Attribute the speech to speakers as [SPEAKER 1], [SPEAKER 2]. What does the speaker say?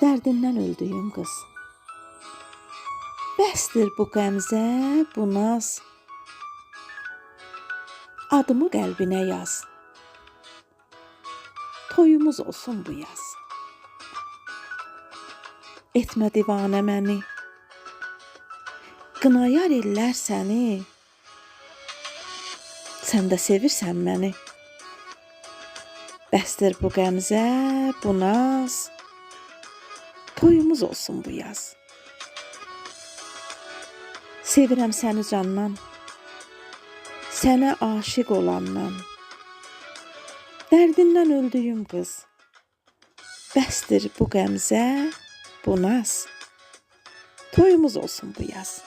[SPEAKER 1] Dərdindən öldüyüm qız. Bəsdir bu qəmzə, bu naz. Adımı qəlbinə yaz. Toyumuz olsun bu yaz. Etmə divanə məni. Qınayar ellər səni. Sən də sevirsən məni. Bəsdir bu qəmzə, bu naz. Toyumuz olsun bu yaz. Sevirəm səni candan. Sənə aşiq olandan. Dərdindən öldüyüm qız. Bəsdir bu qəmzə, bu naz. Toyumuz olsun bu yaz.